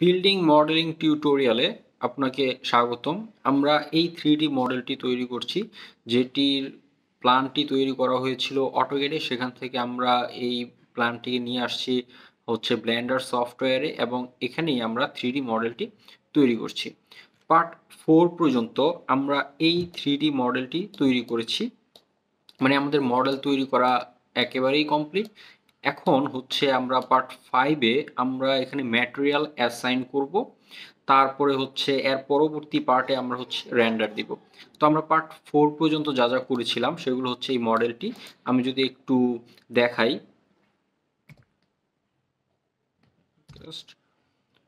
Building modelling টিউটোরিয়ালে আপনাকে স্বাগতম। আমরা এই 3D মডেলটি তৈরি করছি, যেটির প্ল্যানটি তৈরি করা হয়েছিল অটোক্যাডে। সেখান থেকে আমরা এই প্ল্যানটিকে নিয়ে আসছি হচ্ছে ব্লেন্ডার সফটওয়্যারে, এবং এখানেই আমরা 3D মডেলটি তৈরি করছি। পার্ট 4 পর্যন্ত আমরা এই 3D মডেলটি তৈরি করেছি, মানে আমাদের মডেল তৈরি করা একেবারেই কমপ্লিট। এখন হচ্ছে আমরা পার্ট 5-এ আমরা এখানে ম্যাটেরিয়াল অ্যাসাইন করব, তারপরে হচ্ছে এর পরবর্তী পার্টে আমরা হচ্ছে রেন্ডার দিব। তো আমরা পার্ট 4 পর্যন্ত যা যা করেছিলাম সেগুলো হচ্ছে এই মডেলটি। আমি যদি একটু দেখাই, জাস্ট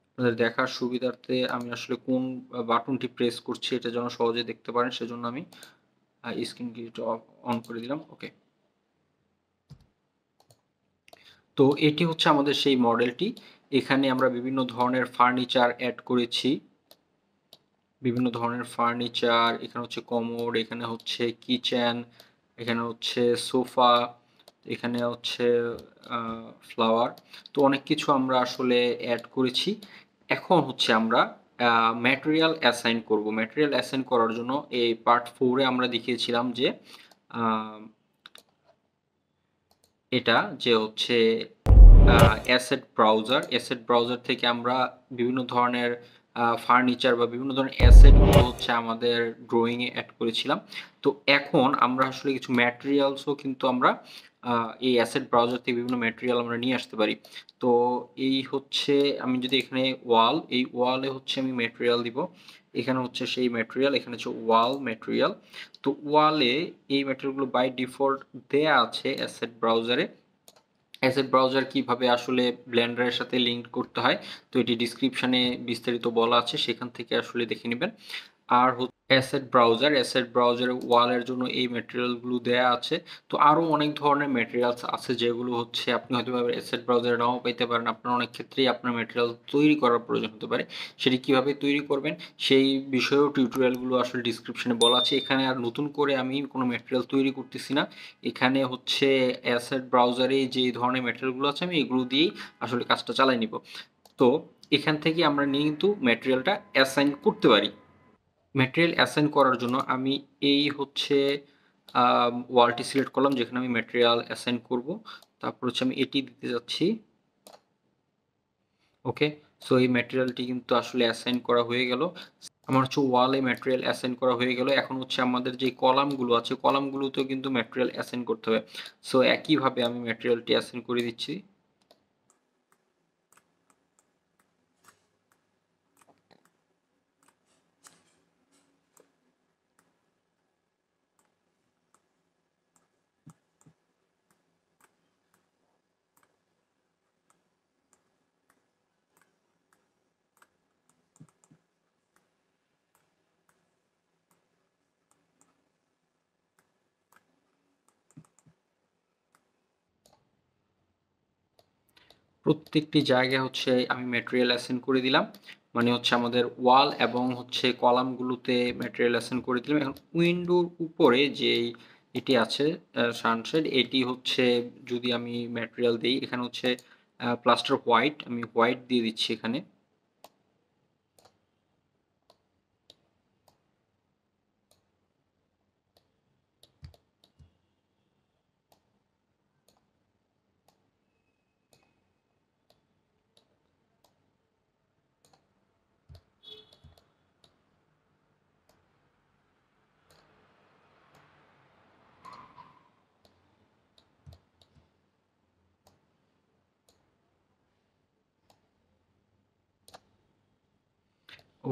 আপনাদের দেখার সুবিধার্থে আমি আসলে কোন বাটনটি প্রেস করছি এটা যেন সহজে দেখতে পারেন, সেজন্য আমি স্ক্রিন অন করে দিলাম। ওকে, তো এটি হচ্ছে আমাদের সেই মডেলটি। এখানে আমরা বিভিন্ন ধরনের ফার্নিচার অ্যাড করেছি, বিভিন্ন ধরনের ফার্নিচার। এখানে হচ্ছে কমোড, এখানে হচ্ছে কিচেন, এখানে হচ্ছে সোফা, এখানে হচ্ছে ফ্লাওয়ার। তো অনেক কিছু আমরা আসলে অ্যাড করেছি। এখন হচ্ছে আমরা ম্যাটেরিয়াল অ্যাসাইন করব। ম্যাটেরিয়াল অ্যাসাইন করার জন্য এই পার্ট 4-এ আমরা দেখিয়েছিলাম যে এটা যে হচ্ছে অ্যাসেট ব্রাউজার থেকে আমরা বিভিন্ন ধরনের ফার্নিচার বা বিভিন্ন ধরনের অ্যাসেটগুলো হচ্ছে আমাদের ড্রয়িংয়ে অ্যাড করেছিলাম। তো এখন আমরা আসলে কিছু ম্যাটেরিয়ালসও কিন্তু আমরা এই অ্যাসেট ব্রাউজার থেকে বিভিন্ন ম্যাটেরিয়াল আমরা নিয়ে আসতে পারি। তো এই হচ্ছে, আমি যদি এখানে এই ওয়ালে হচ্ছে আমি ম্যাটেরিয়াল দিব। এখানে হচ্ছে সেই ম্যাটেরিয়াল, এখানে হচ্ছে ওয়াল ম্যাটেরিয়াল। তো ওয়ালে এই ম্যাটেরিয়ালগুলো বাই ডিফল্ট দেয়া আছে অ্যাসেট ব্রাউজারে। অ্যাসেট ব্রাউজার কিভাবে আসলে ব্লেন্ডারের সাথে লিংক করতে হয়, তো এটি ডিসক্রিপশনে বিস্তারিত বলা আছে, সেখান থেকে আসলে দেখে নেবেন। আর অ্যাসেট ব্রাউজারের ওয়ালের জন্য এই ম্যাটেরিয়ালগুলো দেয়া আছে। তো আরও অনেক ধরনের ম্যাটেরিয়ালস আছে যেগুলো হচ্ছে আপনি হয়তো অ্যাসেট ব্রাউজারে নাও পাইতে পারেন। আপনার অনেক ক্ষেত্রেই আপনার ম্যাটেরিয়াল তৈরি করার প্রয়োজন হতে পারে। সেটি কিভাবে তৈরি করবেন সেই বিষয়েও টিউটোরিয়ালগুলো আসলে ডিসক্রিপশনে বলা আছে। এখানে আর নতুন করে আমি কোনো ম্যাটেরিয়াল তৈরি করতেছি না। এখানে হচ্ছে অ্যাসেট ব্রাউজারে যে ধরনের ম্যাটেরিয়ালগুলো আছে আমি এগুলো দিয়েই আসলে কাজটা চালাই নিব। তো এখান থেকে আমরা নিয়ে কিন্তু ম্যাটেরিয়ালটা অ্যাসাইন করতে পারি। ম্যাটেরিয়াল অ্যাসাইন করার জন্য আমি এই হচ্ছে ওয়ালটি সিলেক্ট করলাম যেখানে আমি ম্যাটেরিয়াল অ্যাসাইন করব। তারপর হচ্ছে আমি এটি দিতে যাচ্ছি। ওকে, সো এই ম্যাটেরিয়ালটি কিন্তু আসলে অ্যাসাইন করা হয়ে গেল। আমার হচ্ছে ওয়ালে ম্যাটেরিয়াল অ্যাসাইন করা হয়ে গেল। এখন হচ্ছে আমাদের যে কলামগুলো আছে কলামগুলোতেও কিন্তু ম্যাটেরিয়াল অ্যাসাইন করতে হবে। সো একইভাবে আমি ম্যাটেরিয়ালটি অ্যাসাইন করে দিচ্ছি। প্রত্যেকটি জায়গায় হচ্ছে আমি ম্যাটেরিয়াল অ্যাসাইন করে দিলাম, মানে হচ্ছে আমাদের ওয়াল এবং হচ্ছে কলামগুলোতে ম্যাটেরিয়াল অ্যাসাইন করে দিলাম। এখন উইন্ডোর উপরে যে এটি আছে সানশেড, এটি হচ্ছে যদি আমি ম্যাটেরিয়াল দিই, এখানে হচ্ছে প্লাস্টার হোয়াইট, আমি হোয়াইট দিয়ে দিচ্ছি এখানে।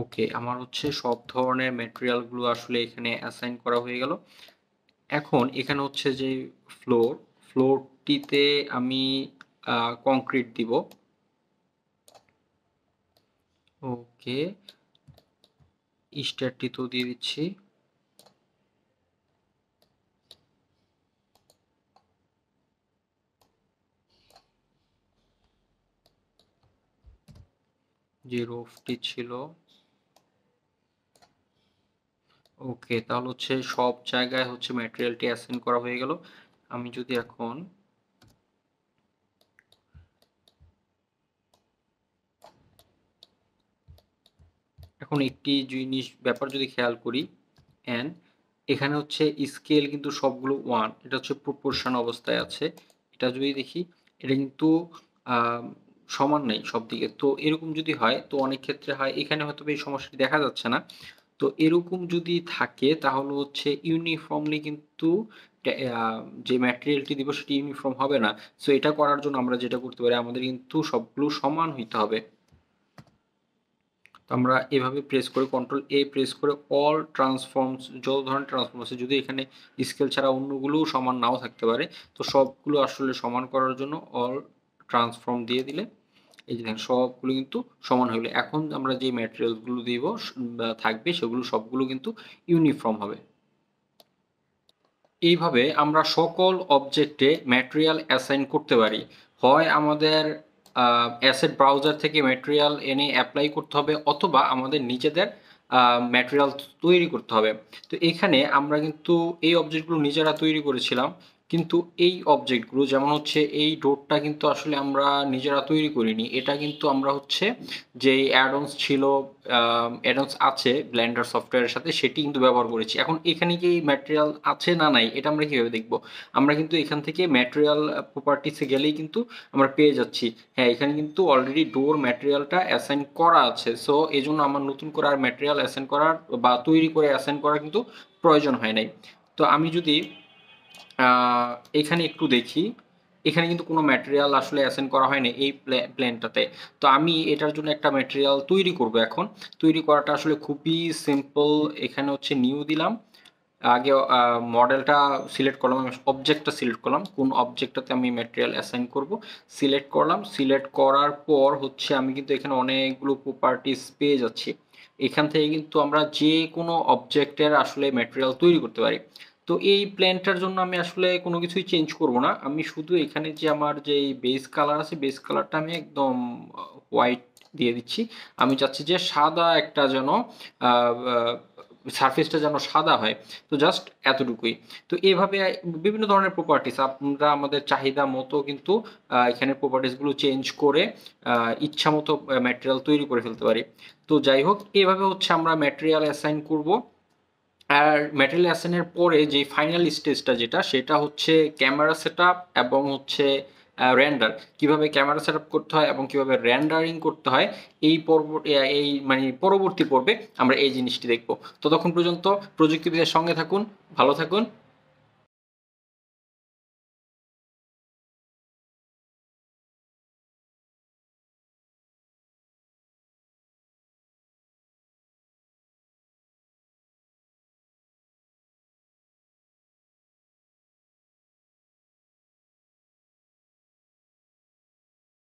ওকে, আমার হচ্ছে সব ধরনের ম্যাটেরিয়ালগুলো আসলে এখানে অ্যাসাইন করা হয়ে গেল। এখন এখানে হচ্ছে যে ফ্লোরটিতে আমি কংক্রিট দিব। ওকে, স্টারটি তো দিয়ে দিচ্ছি। যে রুফটি ছিল, ওকে, তাহলে হচ্ছে সব জায়গায় হচ্ছে ম্যাটেরিয়ালটি অ্যাসাইন করা হয়ে গেল। আমি যদি এখন এখন একটি জিনিস ব্যাপার যদি খেয়াল করি, এন এখানে হচ্ছে স্কেল কিন্তু সবগুলো 1, এটা হচ্ছে প্রপোর্শন অবস্থায় আছে। এটা যদি দেখি, এটা কিন্তু আহ, সমান নেই সব দিকে। তো এরকম যদি হয়, তো অনেক ক্ষেত্রে হয় এখানে হয়তো এই সমস্যাটি দেখা যাচ্ছে না। তো এরকম যদি থাকে তাহলে হচ্ছে ইউনিফর্মলি কিন্তু যে ম্যাটেরিয়ালটি দিব সেটি ইউনিফর্ম হবে না। সো এটা করার জন্য আমরা যেটা করতে পারি, আমাদের কিন্তু সবগুলো সমান হইতে হবে। তো আমরা এভাবে প্রেস করে কন্ট্রোল এ প্রেস করে অল ট্রান্সফর্মস, যত ধরনের ট্রান্সফর্ম আছে, যদি এখানে স্কেল ছাড়া অন্যগুলোও সমান নাও থাকতে পারে, তো সবগুলো আসলে সমান করার জন্য অল ট্রান্সফর্ম দিয়ে দিলে এই যে দেখেন সবগুলো কিন্তু সমান হইলো। এখন আমরা যে ম্যাটেরিয়ালসগুলো দিব বা থাকবে সেগুলো সবগুলো কিন্তু ইউনিফর্ম হবে। এইভাবে আমরা সকল অবজেক্টে ম্যাটেরিয়াল অ্যাসাইন করতে পারি। হয় আমাদের অ্যাসেট ব্রাউজার থেকে ম্যাটেরিয়াল এনে অ্যাপ্লাই করতে হবে, অথবা আমাদের নিজেদের ম্যাটেরিয়াল তৈরি করতে হবে। তো এখানে আমরা কিন্তু এই অবজেক্টগুলো নিজেরা তৈরি করেছিলাম, কিন্তু এই অবজেক্টগুলো যেমন হচ্ছে এই ডোরটা কিন্তু আসলে আমরা নিজেরা তৈরি করিনি। এটা কিন্তু আমরা হচ্ছে যে অ্যাডন্স ছিল, অ্যাডন্স আছে ব্লেন্ডার সফটওয়্যারের সাথে, সেটি কিন্তু ব্যবহার করেছি। এখন এখানে কি ম্যাটেরিয়াল আছে না নাই এটা আমরা কিভাবে দেখব? আমরা কিন্তু এখান থেকে ম্যাটেরিয়াল প্রপার্টিসে গেলেই কিন্তু আমরা পেয়ে যাচ্ছি, হ্যাঁ এখানে কিন্তু অলরেডি ডোর ম্যাটেরিয়ালটা অ্যাসাইন করা আছে। সো এই জন্য আমার নতুন করে আর ম্যাটেরিয়াল অ্যাসাইন করার বা তৈরি করে অ্যাসাইন করার কিন্তু প্রয়োজন হয় নাই। তো আমি যদি এখানে একটু দেখি, এখানে কিন্তু কোনো ম্যাটেরিয়াল আসলে অ্যাসাইন করা হয়নি এই প্ল্যানটাতে। তো আমি এটার জন্য একটা ম্যাটেরিয়াল তৈরি করব এখন। তৈরি করাটা আসলে খুবই সিম্পল। এখানে হচ্ছে নিউ দিলাম, আগে মডেলটা সিলেক্ট করলাম, আমি অবজেক্টটা সিলেক্ট করলাম, কোন অবজেক্টটাতে আমি ম্যাটেরিয়াল অ্যাসাইন করব সিলেক্ট করলাম। সিলেক্ট করার পর হচ্ছে আমি কিন্তু এখানে অনেকগুলো প্রপার্টিস পেয়ে যাচ্ছি। এখান থেকে কিন্তু আমরা যে কোনো অবজেক্টের আসলে ম্যাটেরিয়াল তৈরি করতে পারি। তো এই প্ল্যানটার জন্য আমি আসলে কোনো কিছুই চেঞ্জ করব না, আমি শুধু এখানে যে আমার যে বেস কালার আছে বেস কালারটা আমি একদম হোয়াইট দিয়ে দিচ্ছি। আমি চাচ্ছি যে সাদা একটা যেন সারফেসটা যেন সাদা হয়। তো জাস্ট এতটুকুই। তো এভাবে বিভিন্ন ধরনের প্রপার্টিস আমরা আমাদের চাহিদা মতো কিন্তু এখানে প্রপার্টিসগুলো চেঞ্জ করে ইচ্ছা মতো ম্যাটেরিয়াল তৈরি করে ফেলতে পারি। তো যাই হোক, এভাবে হচ্ছে আমরা ম্যাটেরিয়াল অ্যাসাইন করব। আর ম্যাটেরিয়াল অ্যাসাইনের পরে যে ফাইনাল স্টেজটা যেটা, সেটা হচ্ছে ক্যামেরা সেটআপ এবং হচ্ছে রেন্ডার। কিভাবে ক্যামেরা সেটআপ করতে হয় এবং কিভাবে রেন্ডারিং করতে হয়, এই পর্ব এই মানে পরবর্তী পর্বে আমরা এই জিনিসটি দেখব। ততক্ষণ পর্যন্ত প্রযুক্তিবিদ্যার সঙ্গে থাকুন, ভালো থাকুন।